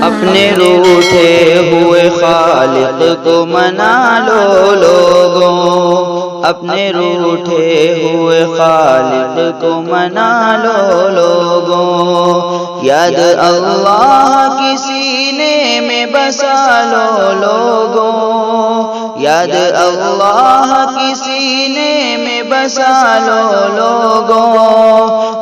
اپنے روٹھے ہوئے خالق کو منا لو لوگوں، اپنے روٹھے ہوئے خالق کو منا لو لوگوں، یاد اللہ کی سینے میں بسا لو لوگوں، یاد اللہ کی سینے میں بسا لو لوگوں،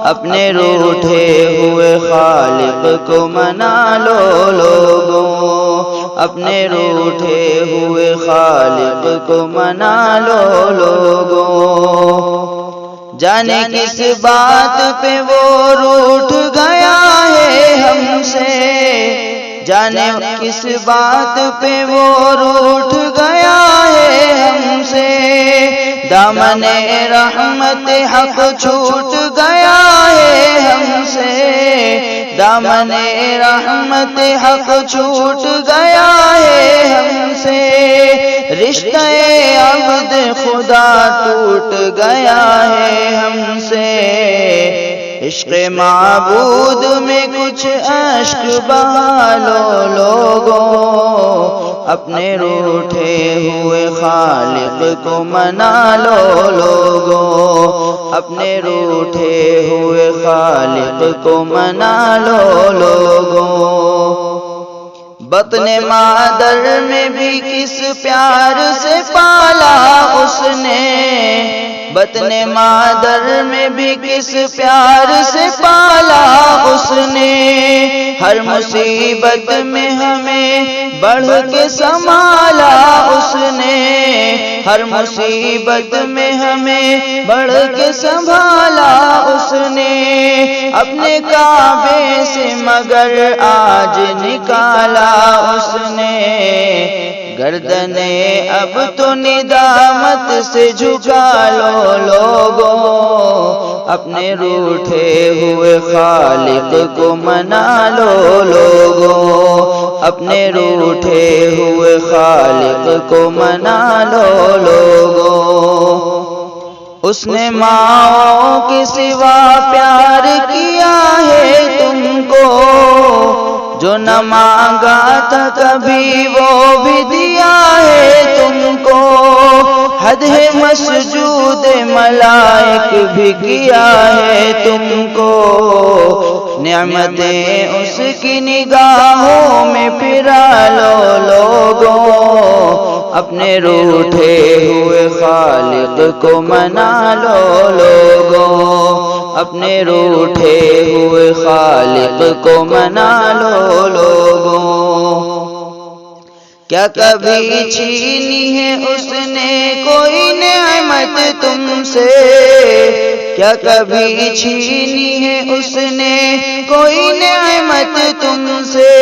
اپنے روٹھے ہوئے خالق کو منا لو لوگوں، اپنے روٹھے ہوئے خالق کو منا لو لوگوں، جانے کس بات پہ وہ روٹھ گیا ہے ہم سے، جانے کس بات پہ وہ روٹھ گیا ہے ہم سے، دامن رحمت حق چھوٹ گیا ہے ہم سے، دامن رحمت حق چھوٹ گیا ہے ہم سے، رشتہ عبد خدا ٹوٹ گیا ہے ہم سے، عشق معبود میں کچھ اشک بہا لو لوگوں، اپنے روٹھے ہوئے خالق کو منا لو لوگوں، اپنے روٹھے ہوئے خالق کو منا لو لوگوں، بطن مادر میں بھی کس پیار سے پالا اس نے، بطن مادر میں بھی کس پیار سے پالا اس نے، ہر مصیبت میں ہمیں بڑھ کے سنبھالا اس نے، ہر مصیبت میں ہمیں بڑھ کے سنبھالا اس نے، اپنے کعبے سے مگر آج نکالا اس نے، گردنیں اب تو ندامت سے جھکا لو لوگوں، اپنے روٹھے ہوئے خالق کو منا لو لوگوں، اپنے روٹھے ہوئے خالق کو منا لو لوگوں، اس نے ماں کے سوا پیار کیا ہے تم کو، جو نہ مانگا تھا کبھی وہ بھی دیا ہے تم کو، حد ہے مسجود ملائک بھی کیا ہے تم کو، نعمتیں اس کی نگاہوں میں پھرا لو لوگوں، اپنے روٹھے ہوئے خالق کو منا لو لوگوں، اپنے روٹھے ہوئے خالق کو منا لو لوگوں، کیا کبھی چھینی ہے اس نے کوئی نعمت تم سے، کیا کبھی چھینی ہے اس نے کوئی نعمت تم سے،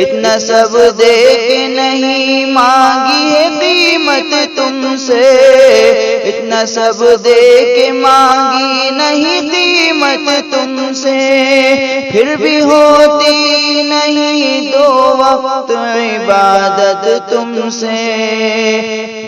اتنا سب دے کے نہیں مانگی ہے قیمت تم سے، اتنا سب دے کے مانگی نہیں قیمت تم سے، پھر بھی ہوتی نہیں دو وقت عبادت تم سے،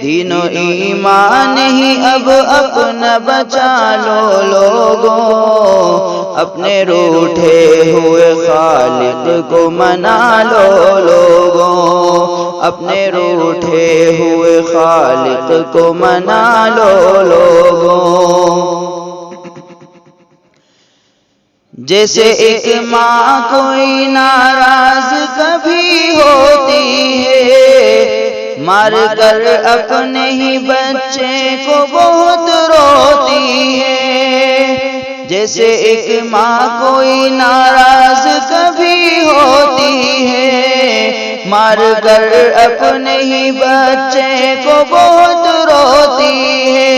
دین و ایمان ہی اب اپنا بچا لو لوگوں، اپنے روٹھے ہوئے خالق کو منا لو لوگوں، اپنے روٹھے ہوئے خالق کو منا لو لوگوں، جیسے ایک ماں کوئی ناراض کبھی ہوتی ہے، مار کر اپنے ہی بچے کو بہت روتی ہے، جیسے ایک ماں کوئی ناراض کبھی ہوتی ہے، مار کر اپنے ہی بچے کو بہت روتی ہے،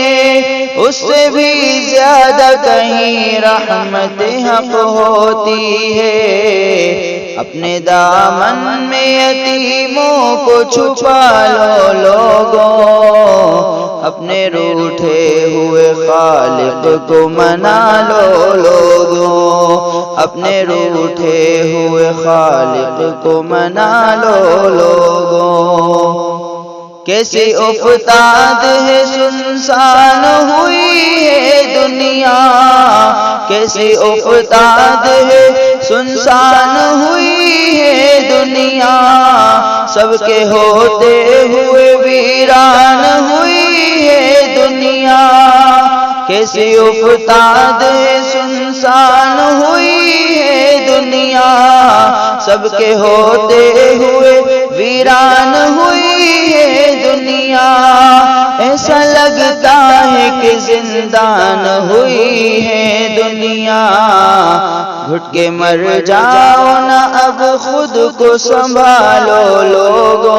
اس سے بھی زیادہ کہیں رحمت حق ہوتی ہے، اپنے دامن میں یتیموں کو چھپا لو لوگوں، اپنے روٹھے ہوئے خالق کو منا لو لوگوں، اپنے روٹھے ہوئے خالق کو منا لو لوگوں، کیسی افتاد ہے سنسان ہوئی ہے دنیا، کیسی افتاد ہے سنسان ہوئی ہے دنیا، سب کے ہوتے ہوئے ویران ہوئی ہے دنیا، کیسی افتاد ہے سنسان ہوئی ہے دنیا، سب کے ہوتے ہوئے ویران ہوئی ہے دنیا، ایسا لگتا ہے کہ زندان ہوئی ہے دنیا، گھٹ کے مر جاؤ نا اب خود کو سنبھالو لوگوں،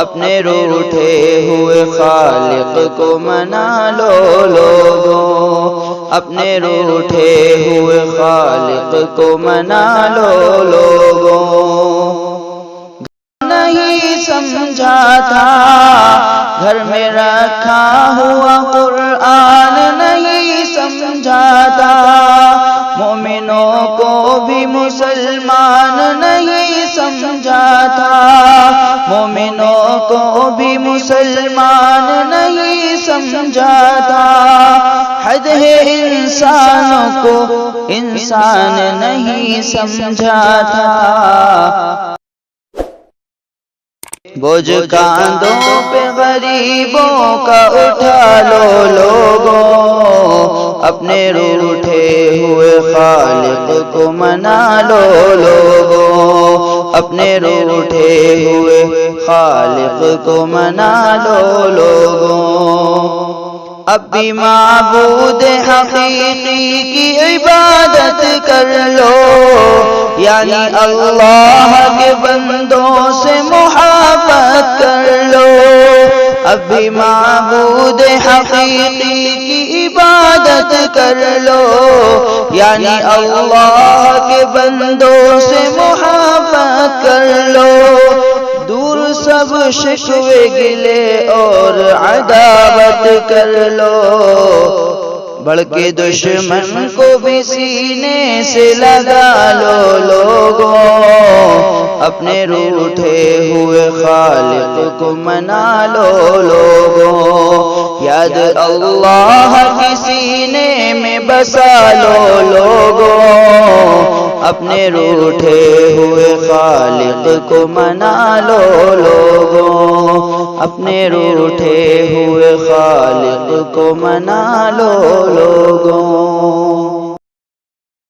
اپنے روٹھے ہوئے خالق کو منا لو لوگوں، اپنے روٹھے ہوئے خالق کو منا لو لوگوں۔ نہیں سمجھا تھا گھر میں رکھا ہوا قرآن نہیں سمجھا تھا، مومنوں کو بھی مسلمان نہیں سمجھا تھا، مومنوں کو بھی مسلمان نہیں سمجھا تھا، حد ہے انسانوں کو انسان نہیں سمجھا تھا، بوجھ کاندھوں پہ غریبوں کا اٹھا لو لوگوں، اپنے روٹھے ہوئے خالق کو منا لو لوگوں، اپنے روٹھے ہوئے خالق کو منا لو لوگوں، اب بھی معبود حقیقی کی عبادت کر لو، یعنی اللہ کے بندوں سے محبت کر لو، اب بھی معبود حقیقی کی عبادت کر لو، یعنی اللہ کے بندوں سے محبت کر لو، دور سب شکوے گلے اور عداوت کر لو، بڑھ کے دشمن کو بھی سینے سے لگا لو لوگوں، اپنے روٹھے ہوئے خالق کو منا لو لوگوں، یاد اللہ کی سینے میں بسا لو لوگوں، اپنے روٹھے ہوئے خالق کو منا لو لوگوں، اپنے روٹھے ہوئے خالق کو منا لو لوگوں۔